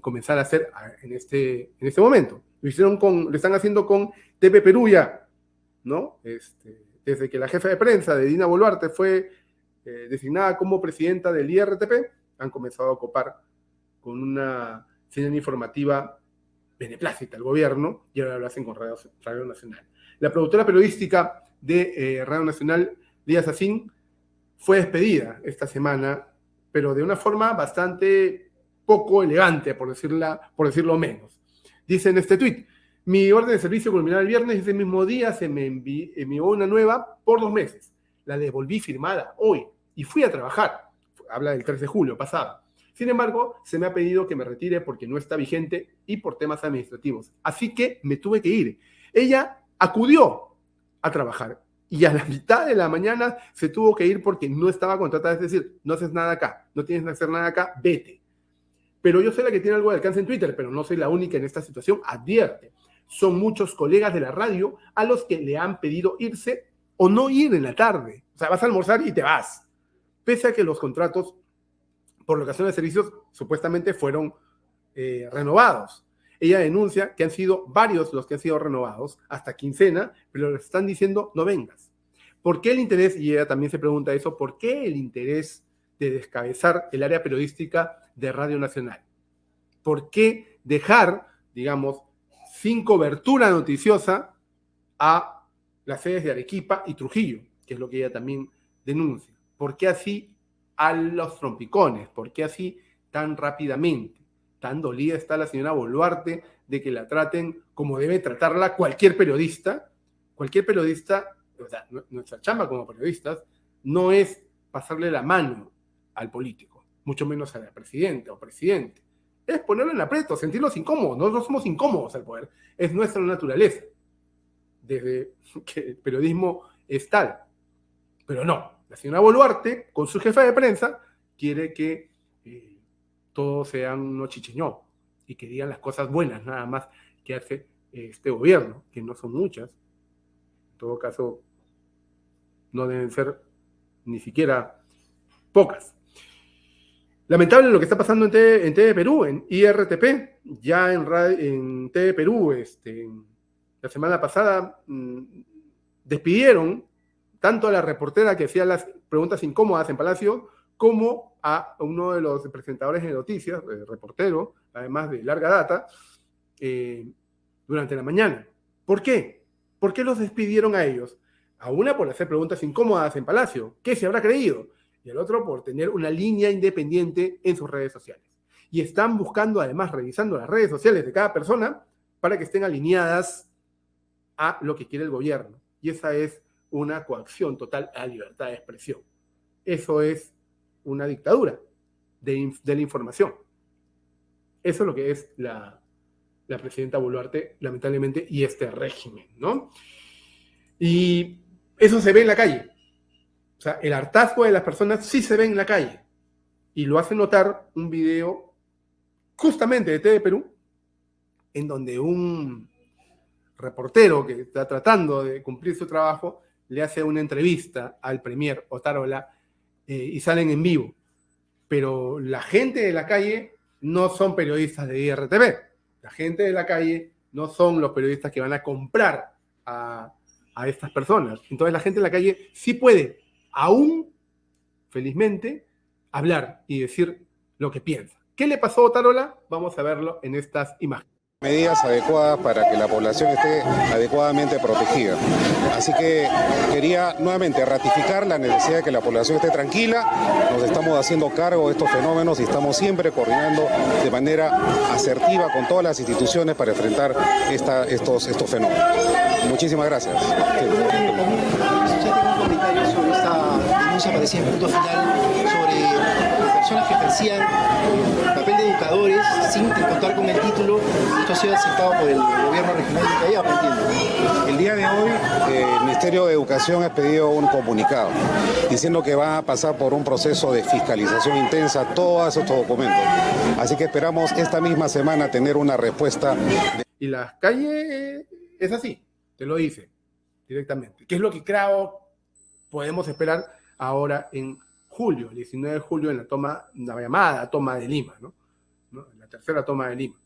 comenzar a hacer en este momento. Lo están haciendo con TV Perú ya, ¿no? Desde que la jefa de prensa de Dina Boluarte fue designada como presidenta del IRTP, han comenzado a copar con una señal informativa beneplácita al gobierno y ahora lo hacen con Radio Nacional. La productora periodística de Radio Nacional, Lía Sacín, fue despedida esta semana, pero de una forma bastante poco elegante, por decirlo menos. Dice en este tuit: mi orden de servicio culminó el viernes y ese mismo día se me envió una nueva por 2 meses. La devolví firmada hoy y fui a trabajar. Habla del 3 de julio pasado. Sin embargo, se me ha pedido que me retire porque no está vigente y por temas administrativos. Así que me tuve que ir. Ella acudió a trabajar y a la mitad de la mañana se tuvo que ir porque no estaba contratada. Es decir, no haces nada acá, no tienes que hacer nada acá, vete. Pero yo soy la que tiene algo de alcance en Twitter, pero no soy la única en esta situación, advierte. Son muchos colegas de la radio a los que le han pedido irse o no ir en la tarde. O sea, vas a almorzar y te vas. Pese a que los contratos por locación de servicios supuestamente fueron renovados. Ella denuncia que han sido varios los que han sido renovados, hasta quincena, pero les están diciendo no vengas. ¿Por qué el interés? Y ella también se pregunta eso, ¿por qué el interés de descabezar el área periodística de Radio Nacional? ¿Por qué dejar, digamos, sin cobertura noticiosa a las sedes de Arequipa y Trujillo, que es lo que ella también denuncia? ¿Por qué así a los trompicones? ¿Por qué así tan rápidamente? Tan dolida está la señora Boluarte de que la traten como debe tratarla cualquier periodista. Cualquier periodista, o sea, nuestra chamba como periodistas no es pasarle la mano al político, mucho menos a la presidenta o presidente. Es ponerlo en aprieto, sentirlos incómodos. Nosotros somos incómodos al poder. Es nuestra naturaleza, desde que el periodismo es tal. Pero no, la señora Boluarte, con su jefa de prensa, quiere que todos sean unos chicheñó y que digan las cosas buenas nada más que hace este gobierno, que no son muchas. En todo caso, no deben ser ni siquiera pocas. Lamentable lo que está pasando en TV Perú, en IRTP, ya en TV Perú, la semana pasada despidieron tanto a la reportera que hacía las preguntas incómodas en Palacio, como a uno de los presentadores de noticias, reportero, además de larga data, durante la mañana. ¿Por qué? ¿Por qué los despidieron a ellos? A una por hacer preguntas incómodas en Palacio, ¿qué se habrá creído? Y al otro por tener una línea independiente en sus redes sociales. Y están buscando, además, revisando las redes sociales de cada persona para que estén alineadas a lo que quiere el gobierno. Y esa es una coacción total a la libertad de expresión. Eso es una dictadura de la información. Eso es lo que es la presidenta Boluarte, lamentablemente, y este régimen, ¿no? Y eso se ve en la calle. O sea, el hartazgo de las personas sí se ve en la calle. Y lo hace notar un video justamente de TV Perú, en donde un reportero que está tratando de cumplir su trabajo le hace una entrevista al premier Otárola y salen en vivo. Pero la gente de la calle no son periodistas de IRTV. La gente de la calle no son los periodistas que van a comprar a estas personas. Entonces la gente de la calle sí puede, aún felizmente, hablar y decir lo que piensa. ¿Qué le pasó a Otárola? Vamos a verlo en estas imágenes. Medidas adecuadas para que la población esté adecuadamente protegida. Así que quería nuevamente ratificar la necesidad de que la población esté tranquila. Nos estamos haciendo cargo de estos fenómenos y estamos siempre coordinando de manera asertiva con todas las instituciones para enfrentar estos fenómenos. Muchísimas gracias. Yo tengo un comentario sobre esta denuncia, parecía en punto final, sobre personas que ejercían el papel de educadores sin contar con el título. Esto ha sido aceptado por el gobierno regional de Callao, entiendo. El día de hoy, el Ministerio de Educación ha expedido un comunicado diciendo que va a pasar por un proceso de fiscalización intensa todos estos documentos. Así que esperamos esta misma semana tener una respuesta. Y la calle es así, te lo dice directamente. ¿Qué es lo que creo podemos esperar ahora en julio, el 19 de julio, en la llamada toma de Lima, ¿no? La tercera toma de Lima?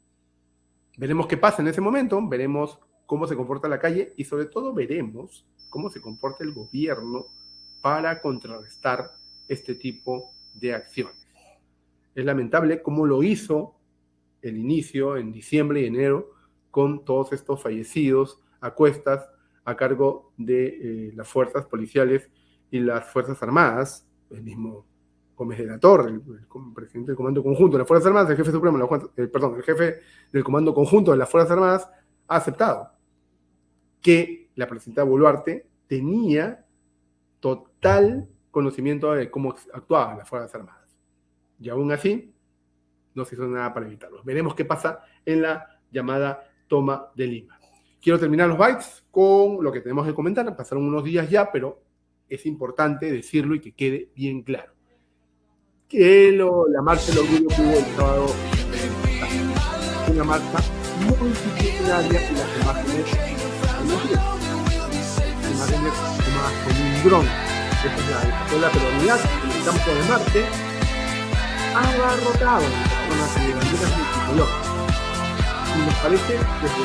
Veremos qué pasa en ese momento, veremos cómo se comporta la calle y sobre todo veremos cómo se comporta el gobierno para contrarrestar este tipo de acciones. Es lamentable cómo lo hizo el inicio en diciembre y enero con todos estos fallecidos a cuestas a cargo de las fuerzas policiales y las Fuerzas Armadas, el mismo Gómez de la Torre, el presidente del Comando Conjunto de las Fuerzas Armadas, el jefe supremo, el jefe del Comando Conjunto de las Fuerzas Armadas, ha aceptado que la presidenta Boluarte tenía total conocimiento de cómo actuaban las Fuerzas Armadas. Y aún así, no se hizo nada para evitarlo. Veremos qué pasa en la llamada toma de Lima. Quiero terminar los bytes con lo que tenemos que comentar. Pasaron unos días ya, pero es importante decirlo y que quede bien claro. Que la marcha del orgullo que hubo el sábado, una marcha multitudinaria y las imágenes tomadas con un dron. Esta es la peronidad en el campo de Marte, abarrotado con las banderas multicolores. Y nos parece desde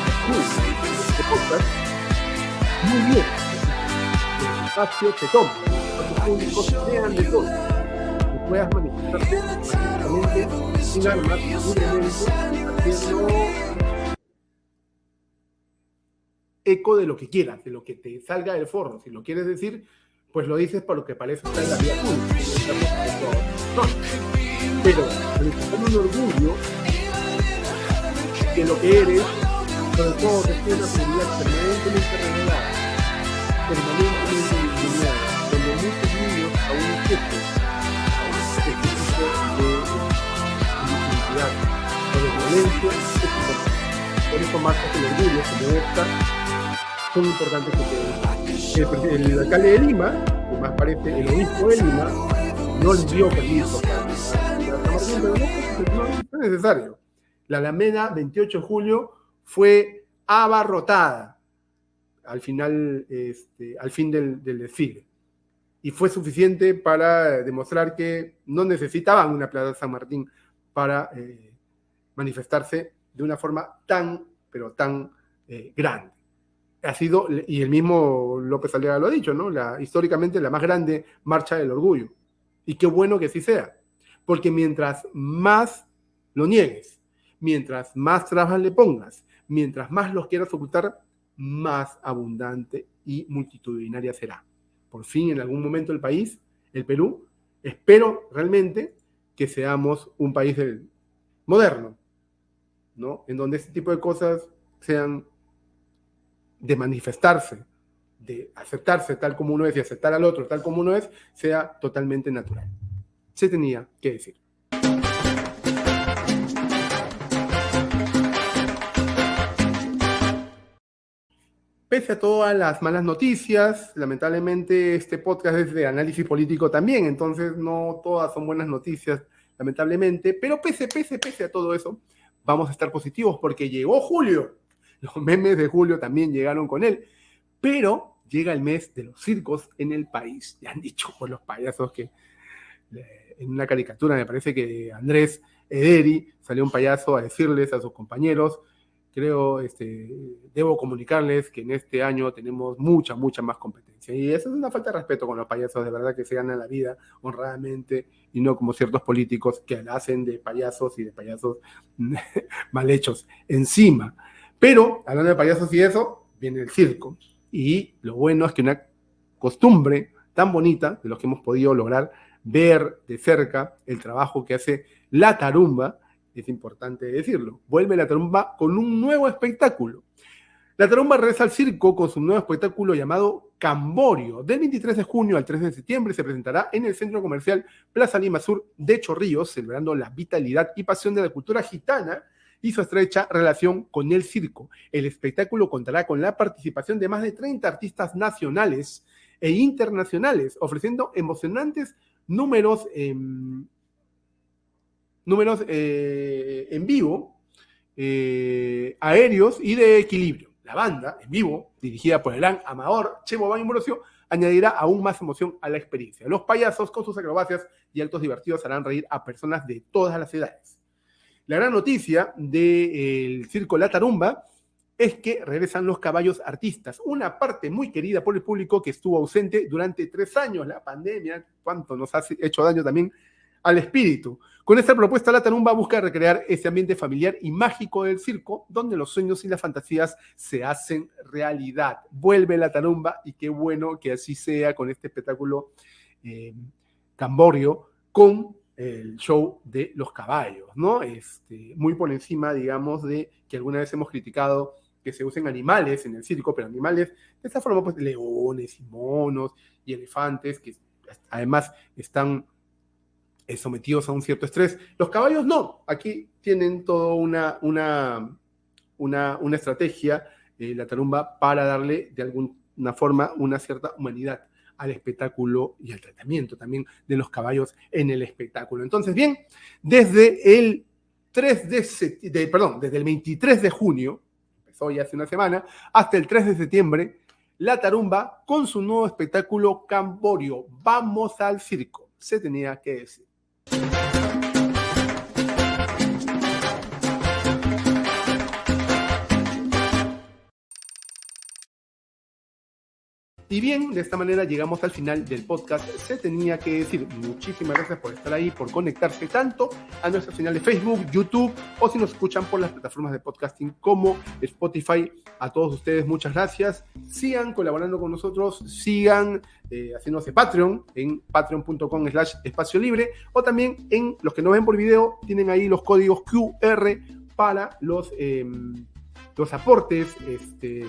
este podcast muy bien. El espacio se toma, los espacios públicos sean de todo, que puedas manifestarte pacíficamente, sin armas, libremente, haciendo eco de lo que quieras, de lo que te salga del forro. Si lo quieres decir, pues lo dices por lo que parece estar en la vía pública. Pero manifestar un orgullo de lo que eres, sobre todo que tienes una seguridad permanentemente renovada, permanentemente diseñada, donde muchos niños aún sufren este tipo de invisibilidad o de violencia, es importante. Por eso marcas el orgullo como esta son importantes que queden. El alcalde de Lima, que más parece el obispo de Lima, no les dio permiso para San Martín, pero no es necesario. La Alameda 28 de julio fue abarrotada al final, al fin del desfile. Y fue suficiente para demostrar que no necesitaban una Plaza San Martín para manifestarse de una forma tan, pero tan grande. Ha sido, y el mismo López Aliaga lo ha dicho, ¿no? Históricamente la más grande marcha del orgullo. Y qué bueno que sí sea. Porque mientras más lo niegues, mientras más trabas le pongas, mientras más los quieras ocultar, más abundante y multitudinaria será. Por fin, en algún momento el país, el Perú, espero realmente que seamos un país moderno, ¿no? En donde este tipo de cosas sean de manifestarse, de aceptarse tal como uno es y aceptar al otro tal como uno es, sea totalmente natural. Se tenía que decir. Pese a todas las malas noticias, lamentablemente este podcast es de análisis político también, entonces no todas son buenas noticias, lamentablemente, pero pese a todo eso, vamos a estar positivos porque llegó julio. Los memes de julio también llegaron con él, pero llega el mes de los circos en el país. Ya han dicho por los payasos que en una caricatura, me parece que Andrés Ederi salió un payaso a decirles a sus compañeros, creo, debo comunicarles que en este año tenemos mucha más competencia. Y eso es una falta de respeto con los payasos, de verdad, que se ganan la vida honradamente y no como ciertos políticos que la hacen de payasos y de payasos mal hechos encima. Pero, hablando de payasos y eso, viene el circo. Y lo bueno es que una costumbre tan bonita, de los que hemos podido lograr ver de cerca el trabajo que hace la Tarumba, es importante decirlo. Vuelve la Tarumba con un nuevo espectáculo. La Tarumba regresa al circo con su nuevo espectáculo llamado Camborio. Del 23 de junio al 3 de septiembre se presentará en el Centro Comercial Plaza Lima Sur de Chorrillos, celebrando la vitalidad y pasión de la cultura gitana y su estrecha relación con el circo. El espectáculo contará con la participación de más de 30 artistas nacionales e internacionales, ofreciendo emocionantes números en vivo, aéreos y de equilibrio. La banda, en vivo, dirigida por el gran Amador Chemo Báñez Ambrosio, añadirá aún más emoción a la experiencia. Los payasos, con sus acrobacias y actos divertidos, harán reír a personas de todas las edades. La gran noticia del circo La Tarumba es que regresan los caballos artistas, una parte muy querida por el público que estuvo ausente durante 3 años. La pandemia, cuánto nos ha hecho daño también al espíritu. Con esta propuesta, La Tarumba busca recrear ese ambiente familiar y mágico del circo, donde los sueños y las fantasías se hacen realidad. Vuelve La Tarumba y qué bueno que así sea con este espectáculo Camborio, con el show de los caballos, ¿no? Muy por encima, digamos, de que alguna vez hemos criticado que se usen animales en el circo, pero animales de esta forma, pues leones y monos y elefantes, que además están sometidos a un cierto estrés. Los caballos no, aquí tienen toda una estrategia, la Tarumba, para darle de alguna forma una cierta humanidad al espectáculo y al tratamiento también de los caballos en el espectáculo. Entonces, bien, desde el 23 de junio, empezó ya hace una semana, hasta el 3 de septiembre, La Tarumba con su nuevo espectáculo Camborio. Vamos al circo, se tenía que decir. Y bien, de esta manera llegamos al final del podcast. Se tenía que decir. Muchísimas gracias por estar ahí, por conectarse tanto a nuestra señal de Facebook, YouTube, o si nos escuchan por las plataformas de podcasting como Spotify. A todos ustedes, muchas gracias. Sigan colaborando con nosotros, sigan haciéndose Patreon en patreon.com/espacio libre, o también en los que no ven por video, tienen ahí los códigos QR para los aportes que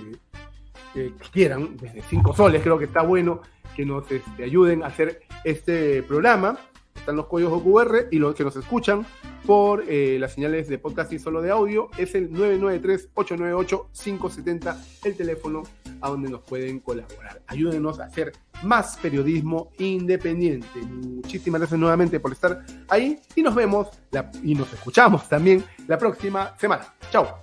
quieran, desde 5 soles, creo que está bueno que nos ayuden a hacer este programa. Están los códigos QR, y los que nos escuchan por las señales de podcast y solo de audio es el 993-898-570, el teléfono a donde nos pueden colaborar. Ayúdenos a hacer más periodismo independiente. Muchísimas gracias nuevamente por estar ahí, y nos vemos y nos escuchamos también la próxima semana. Chao.